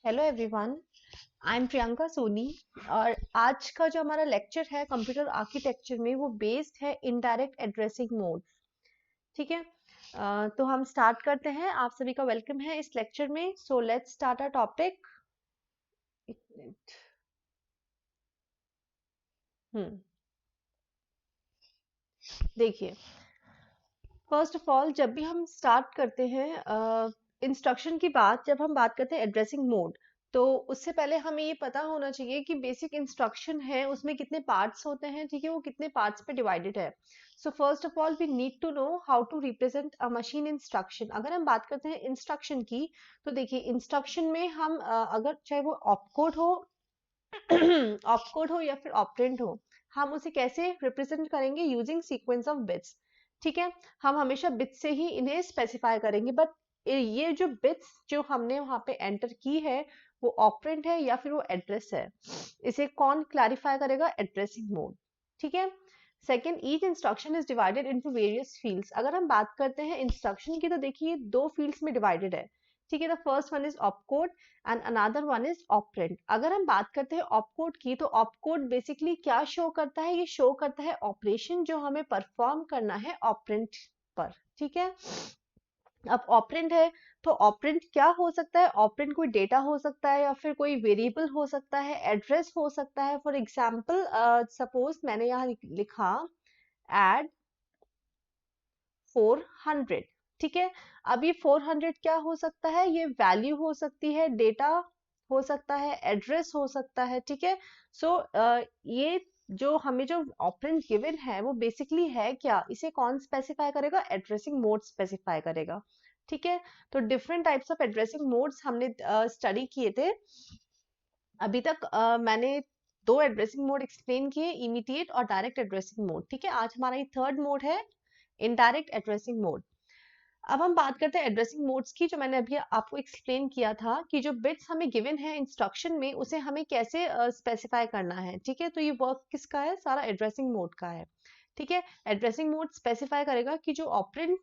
Hello everyone, I am Priyanka Soni. और आज का जो हमारा लेक्चर है कंप्यूटर आर्किटेक्चर में वो बेस्ड है इनडायरेक्ट एड्रेसिंग मोड। ठीक है। तो हम स्टार्ट करते हैं। आप सभी का वेलकम है इस लेक्चर में। So let's start a topic. Hmm देखिए, फर्स्ट ऑफ ऑल जब भी हम स्टार्ट करते हैं इंस्ट्रक्शन की बात, जब हम बात करते हैं एड्रेसिंग मोड, तो उससे पहले हमें ये पता होना चाहिए कि बेसिक इंस्ट्रक्शन है उसमें कितने पार्ट्स होते हैं। ठीक है, वो कितने पार्ट्स पे डिवाइडेड है। So first of all we need to know how to represent a machine instruction. अगर हम बात करते हैं इंस्ट्रक्शन की, तो देखिए इंस्ट्रक्शन में हम अगर चाहे वो ऑपकोड हो ऑपकोड हो या फिर ऑपरेंड हो, हम उसे कैसे रिप्रेजेंट करेंगे? Using sequence of bits. ठीक है, हम हमेशा बिट्स से ही इन्हें स्पेसिफाई करेंगे। बट ये जो बिट्स जो हमने वहां पे एंटर की है, वो ऑपरेंड है या फिर वो एड्रेस है, इसे कौन क्लैरिफाई करेगा? Addressing mode. ठीक है। Second, each instruction is divided into various fields. अगर हम बात करते हैं इंस्ट्रक्शन की, तो देखिए दो फील्ड्स में डिवाइडेड है। ठीक है, the first one is opcode and another one is operand. अगर हम बात करते हैं ऑपकोड की, तो ऑपकोड बेसिकली क्या शो करता है? ये शो करता है ऑपरेशन जो हमें परफॉर्म करना है ऑपरेंड पर। ठीक है। अब ऑपरेंड है, तो ऑपरेंड क्या हो सकता है? ऑपरेंड कोई डेटा हो सकता है या फिर कोई वेरिएबल हो सकता है, एड्रेस हो सकता है। फॉर एग्जाम्पल सपोज मैंने यहाँ लिखा एड 400। ठीक है, अब ये 400 क्या हो सकता है? ये वैल्यू हो सकती है, डेटा हो सकता है, एड्रेस हो सकता है। ठीक है। सो ये जो हमें जो ऑपरेंड गिवन है वो बेसिकली है क्या? इसे कौन स्पेसिफाई करेगा? एड्रेसिंग मोड स्पेसिफाई करेगा। ठीक है। तो different types of addressing modes हमने स्टडी किए थे। अभी तक मैंने दो एड्रेसिंग मोड एक्सप्लेन किए, इमीडिएट और डायरेक्ट एड्रेसिंग मोड। ठीक है, आज हमारा ये थर्ड मोड है, इनडायरेक्ट एड्रेसिंग मोड। अब हम बात करते हैं एड्रेसिंग मोड्स की, जो मैंने अभी आपको एक्सप्लेन किया था कि जो बिट्स हमें गिवन है इंस्ट्रक्शन में, उसे हमें कैसे स्पेसिफाई करना है। ठीक है, तो ये वर्क किसका है? सारा एड्रेसिंग मोड का है। ठीक है, एड्रेसिंग मोड स्पेसिफाई करेगा कि जो ऑपरेंड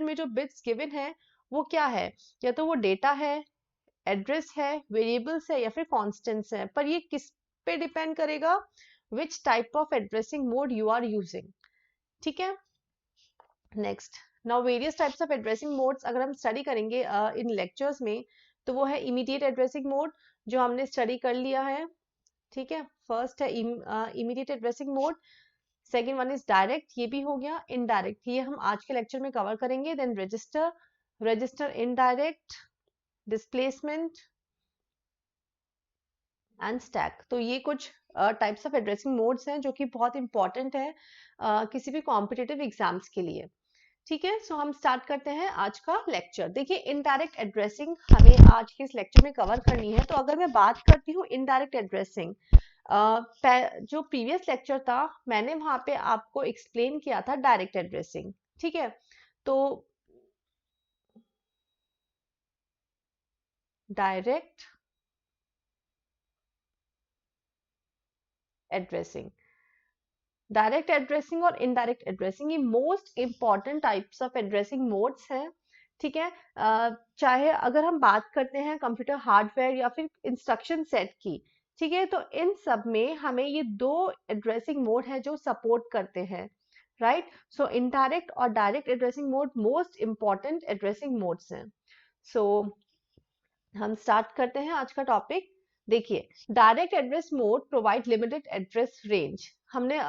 में जो बिट्स गिवन है वो क्या है। या तो वो डेटा है, एड्रेस है, वेरिएबल्स है या फिर कॉन्स्टेंट्स है। पर ये किस पे डिपेंड करेगा? Which type of addressing mode you are using. ठीक है। Next, now various types of addressing modes अगर हम स्टडी करेंगे इन लेक्चर्स में, तो वो है इमीडिएट एड्रेसिंग मोड, जो हमने स्टडी कर लिया है। ठीक है, फर्स्ट है immediate addressing mode. Second one is direct, ये भी हो गया। इनडायरेक्ट ये हम आज के लेक्चर में कवर करेंगे। Then register, register indirect, displacement and stack. तो ये कुछ टाइप्स ऑफ एड्रेसिंग मोड्स हैं जो कि बहुत इंपॉर्टेंट है किसी भी कॉम्पिटिटिव एग्जाम्स के लिए। ठीक है, सो हम स्टार्ट करते हैं आज का लेक्चर। देखिए, इनडायरेक्ट एड्रेसिंग हमें आज के इस लेक्चर में कवर करनी है। तो अगर मैं बात करती हूँ इनडायरेक्ट एड्रेसिंग, जो प्रीवियस लेक्चर था मैंने वहां पे आपको एक्सप्लेन किया था डायरेक्ट एड्रेसिंग। ठीक है, तो डायरेक्ट एड्रेसिंग, डायरेक्ट एड्रेसिंग और इनडायरेक्ट एड्रेसिंग, ये most important types of addressing modes हैं। ठीक है, चाहे अगर हम बात करते हैं कंप्यूटर हार्डवेयर या फिर इंस्ट्रक्शन सेट की। ठीक है, तो इन सब में हमें ये दो एड्रेसिंग मोड है जो सपोर्ट करते हैं। राइट, सो इनडायरेक्ट और direct addressing mode most important addressing modes हैं। सो हम स्टार्ट करते हैं आज का टॉपिक। देखिए, direct address mode provide limited address range. हमने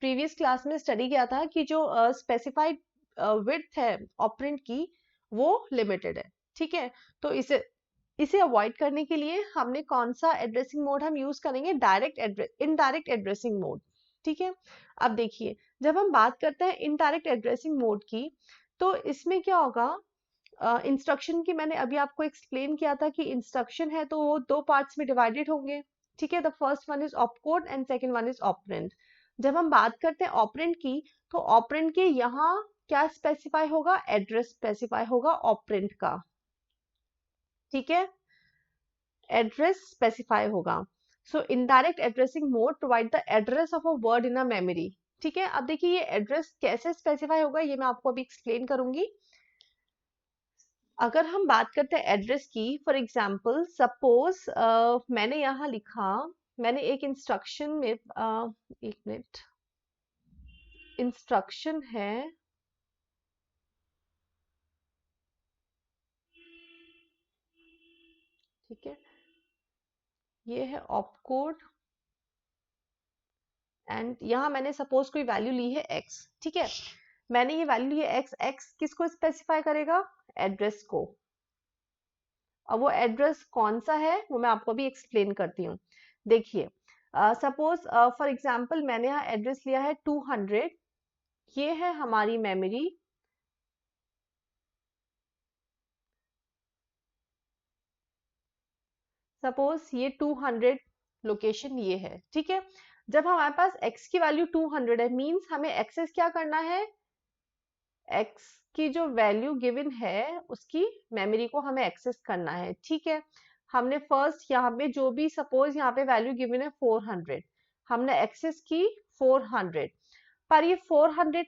प्रीवियस क्लास में स्टडी किया था कि जो स्पेसिफाइड विड्थ है ऑपरेंड की, वो लिमिटेड है। ठीक है, तो इसे इसे अवॉइड करने के लिए हमने कौन सा एड्रेसिंग मोड हम यूज करेंगे? Direct address, indirect addressing mode. ठीक है, अब देखिए, जब हम बात करते हैं इनडायरेक्ट एड्रेसिंग मोड की, तो इसमें क्या होगा? इंस्ट्रक्शन की मैंने अभी आपको एक्सप्लेन किया था कि इंस्ट्रक्शन है तो वो दो पार्ट्स में डिवाइडेड होंगे। ठीक है, the first one is opcode and second one is operand. जब हम बात करते हैं ऑपरेंड की, तो ऑपरेंड के यहाँ क्या स्पेसिफाई होगा? एड्रेस स्पेसिफाई होगा ऑपरेंड का। ठीक है, एड्रेस स्पेसिफाई होगा। सो indirect addressing mode provide the address of a word in a memory. ठीक है, अब देखिए ये एड्रेस कैसे स्पेसिफाई होगा, ये मैं आपको अभी एक्सप्लेन करूंगी। अगर हम बात करते हैं एड्रेस की, फॉर एग्जांपल सपोज मैंने यहाँ लिखा, मैंने एक इंस्ट्रक्शन में एक मिनट, इंस्ट्रक्शन है, ठीक है, ये है ऑप कोड एंड यहाँ मैंने सपोज कोई वैल्यू ली है x, ठीक है, मैंने ये वैल्यू ली है x, x किसको स्पेसिफाई करेगा, एड्रेस को। अब वो एड्रेस कौन सा है वो मैं आपको भी एक्सप्लेन करती हूँ। देखिए सपोज फॉर एग्जांपल मैंने यहाँ एड्रेस लिया है 200, ये है हमारी मेमोरी, सपोज ये 200 लोकेशन ये है, ठीक है। जब हमारे पास x की वैल्यू 200 है, मींस हमें एक्सेस क्या करना है, x की जो वैल्यू गिवन है उसकी मेमोरी को हमें एक्सेस करना है, ठीक है। हमने फर्स्ट यहाँ पे जो भी सपोज यहाँ पे वैल्यू गिवन है 400, हमने एक्सेस की 400, पर ये 400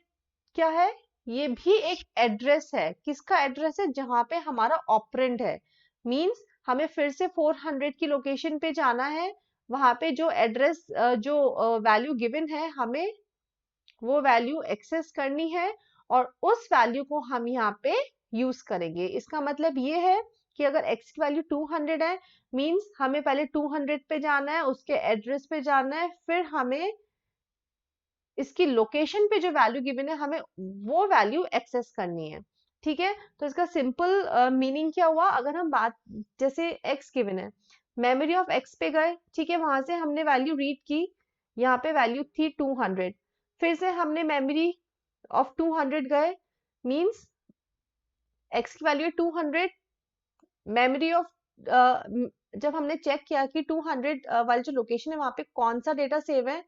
क्या है, ये भी एक एड्रेस है, किसका एड्रेस है, जहां पे हमारा ऑपरेंड है, मींस हमें फिर से 400 की लोकेशन पे जाना है, वहां पे जो एड्रेस जो वैल्यू गिवन है हमें वो वैल्यू एक्सेस करनी है और उस वैल्यू को हम यहाँ पे यूज करेंगे। इसका मतलब ये है कि अगर x की वैल्यू 200 है, मींस हमें पहले 200 पे जाना है, उसके एड्रेस पे जाना है, फिर हमें इसकी लोकेशन पे जो वैल्यू गिवन है हमें वो वैल्यू एक्सेस करनी है, ठीक है। तो इसका सिंपल मीनिंग क्या हुआ, अगर हम बात, जैसे x गिवन है, मेमोरी ऑफ x पे गए, ठीक है, वहां से हमने वैल्यू रीड की, यहाँ पे वैल्यू थी 200, फिर से हमने मेमोरी ऑफ 200 गए, मींस x की वैल्यू 200, मेमोरी ऑफ जब हमने चेक किया कि 200 वाली जो लोकेशन है वहां पे कौन सा डेटा सेव है,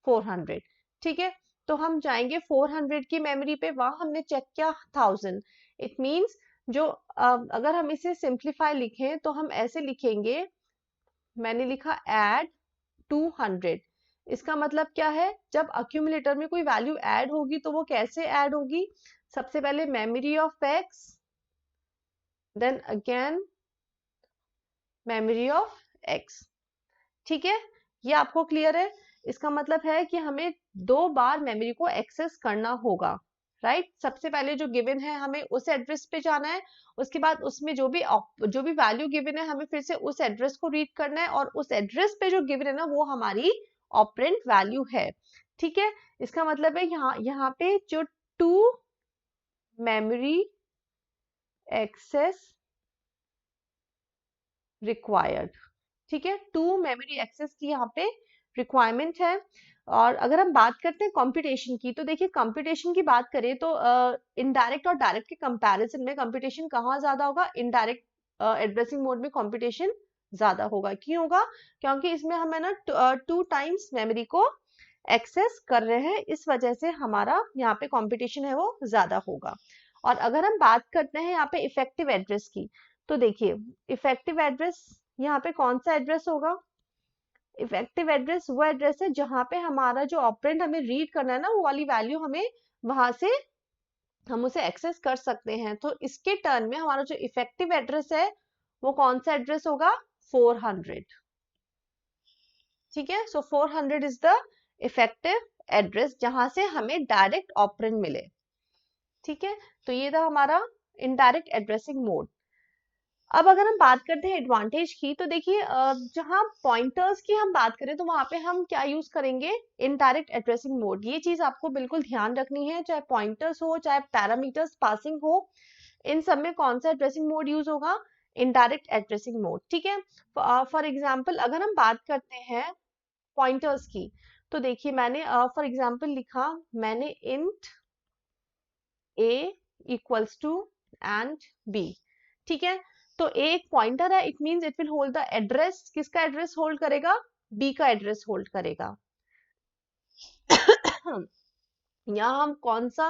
400, ठीक है। तो हम जाएंगे 400 की मेमोरी पे, वहां हमने चेक किया 1000, इट मींस जो अगर हम इसे सिंप्लीफाई लिखें तो हम ऐसे लिखेंगे, मैंने लिखा ऐड 200, इसका मतलब क्या है, जब अक्यूमुलेटर में कोई वैल्यू ऐड होगी तो वो कैसे ऐड होगी, सबसे पहले memory of x, then again memory of x, ठीक है। ये आपको क्लियर है, इसका मतलब है कि हमें दो बार मेमोरी को एक्सेस करना होगा, राइट। सबसे पहले जो गिवन है हमें उस एड्रेस पे जाना है, उसके बाद उसमें जो भी वैल्यू गिवन है हमें फिर से उस एड्रेस को रीड करना है, और उस एड्रेस पे जो गिवन है ना वो हमारी ऑपरेंड वैल्यू है, ठीक है। इसका मतलब है यहाँ यहाँ पे जो टू मेमोरी एक्सेस रिक्वायर्ड, ठीक है, टू मेमोरी एक्सेस की यहाँ पे रिक्वायरमेंट है। और अगर हम बात करते हैं कंप्यूटेशन की, तो देखिए कंप्यूटेशन की बात करें तो इनडायरेक्ट और डायरेक्ट के कंपैरिजन में कंप्यूटेशन कहाँ ज्यादा होगा, इनडायरेक्ट एड्रेसिंग मोड में कंप्यूटेशन ज्यादा होगा। क्यों होगा, क्योंकि इसमें हमें ना 2 टाइम्स मेमोरी को एक्सेस कर रहे हैं, इस वजह से हमारा यहाँ पे कंप्यूटेशन है वो ज्यादा होगा। और अगर हम बात करते हैं यहाँ पे इफेक्टिव एड्रेस की, तो देखिए इफेक्टिव एड्रेस यहाँ पे कौन सा एड्रेस होगा, इफेक्टिव एड्रेस वो एड्रेस है जहां पे हमारा जो ऑपरेंड हमें रीड करना है ना वो वाली वैल्यू हमें वहां से हम उसे एक्सेस कर सकते हैं। तो इसके टर्न में हमारा जो इफेक्टिव एड्रेस है वो कौन सा एड्रेस होगा, 400, ठीक है। सो 400 इज द इफेक्टिव एड्रेस जहां से हमें डायरेक्ट ऑपरेंड मिले, ठीक है। तो ये था हमारा इनडायरेक्ट एड्रेसिंग मोड। अब अगर हम बात करते हैं एडवांटेज की, तो देखिए जहां पॉइंटर्स की हम बात करें तो वहां पे हम क्या यूज करेंगे, इनडायरेक्ट एड्रेसिंग मोड। ये चीज आपको बिल्कुल ध्यान रखनी है, चाहे पॉइंटर्स हो चाहे पैरामीटर्स पासिंग हो, इन सब में कौन सा एड्रेसिंग मोड यूज होगा, इनडायरेक्ट एड्रेसिंग मोड, ठीक है। फॉर एग्जाम्पल अगर हम बात करते हैं पॉइंटर्स की, तो देखिए मैंने फॉर एग्जाम्पल लिखा, मैंने int a equals to and b, ठीक है। तो a एक पॉइंटर है, it means it will hold the address, किसका एड्रेस होल्ड करेगा, b का एड्रेस होल्ड करेगा। यहाँ हम कौन सा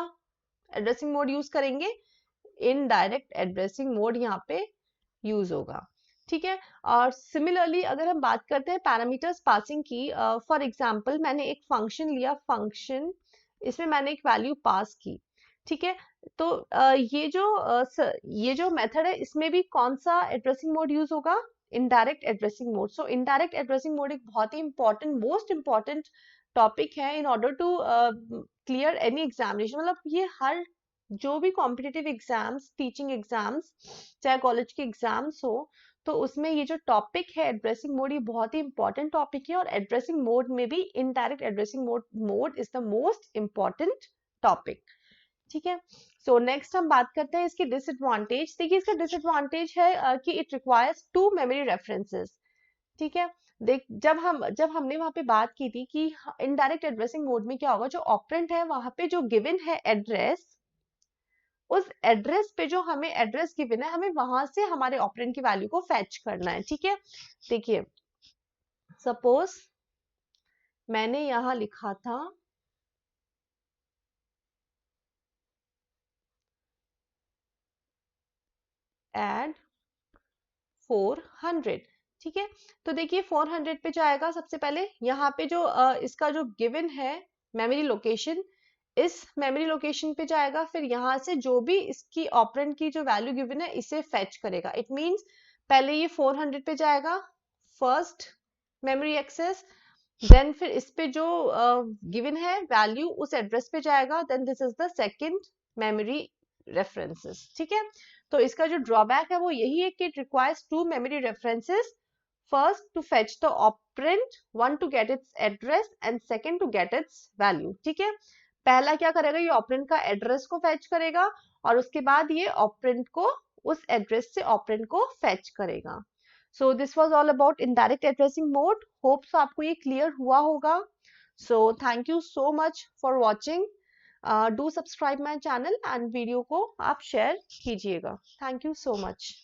एड्रेसिंग मोड यूज करेंगे, इनडायरेक्ट एड्रेसिंग मोड यहाँ पे यूज होगा, ठीक है। और सिमिलरली अगर हम बात करते हैं पैरामीटर्स पासिंग की, फॉर एग्जांपल मैंने एक फंक्शन लिया, फंक्शन, इसमें मैंने एक वैल्यू पास की, ठीक है। तो ये जो मेथड है इसमें भी कौन सा एड्रेसिंग मोड यूज होगा? Indirect addressing mode. So indirect addressing mode एक बहुत ही इंपॉर्टेंट, मोस्ट इंपॉर्टेंट टॉपिक है in order to clear any examination. मतलब ये हर जो भी कॉम्पिटिटिव एग्जाम्स, टीचिंग एग्जाम्स, चाहे कॉलेज के एग्जाम्स हो, तो उसमें ये जो टॉपिक है एड्रेसिंग मोड, ये बहुत ही इंपॉर्टेंट टॉपिक है। और एड्रेसिंग मोड में भी indirect addressing mode is the most important topic. ठीक है। सो नेक्स्ट हम बात करते हैं इसकी डिसएडवांटेज। देखिए इसका डिसएडवांटेज है कि it requires two memory references. ठीक है। देख जब हमने वहां पे बात की थी कि इनडायरेक्ट एड्रेसिंग मोड में क्या होगा, जो ऑपरेंड है वहां पे जो गिवन है एड्रेस, उस एड्रेस पे जो हमें एड्रेस गिवन है, हमें वहां से हमारे ऑपरेंड की वैल्यू को फैच करना है। ठीक है। देखिए सपोज मैंने यहां लिखा था एड 400। ठीक है। तो देखिए 400 पे जाएगा सबसे पहले, यहाँ पे जो इसका जो गिवन है मेमोरी लोकेशन, इस मेमोरी लोकेशन पे जाएगा, फिर यहाँ से जो भी इसकी ऑपरेंड की जो वैल्यू गिवन है इसे फेच करेगा। इट मींस पहले ये 400 पे जाएगा, फर्स्ट मेमोरी एक्सेस, देन फिर इस पे जो गिवन है वैल्यू उस एड्रेस पे जाएगा, then this is the second memory references. ठीक है। तो इसका जो ड्रॉबैक है वो यही है कि it requires two memory references, first to fetch the operand, one to get its address and second to get its value। ठीक है। पहला क्या करेगा, ये ऑपरेंड का एड्रेस को फेच करेगा और उसके बाद ये ऑपरेंड को उस एड्रेस से ऑपरेंड को फेच करेगा। So this was all about indirect addressing mode. Hopes आपको ये क्लियर हुआ होगा। So thank you so much for watching. Do subscribe my channel and video को आप शेयर कीजिएगा। Thank you so much.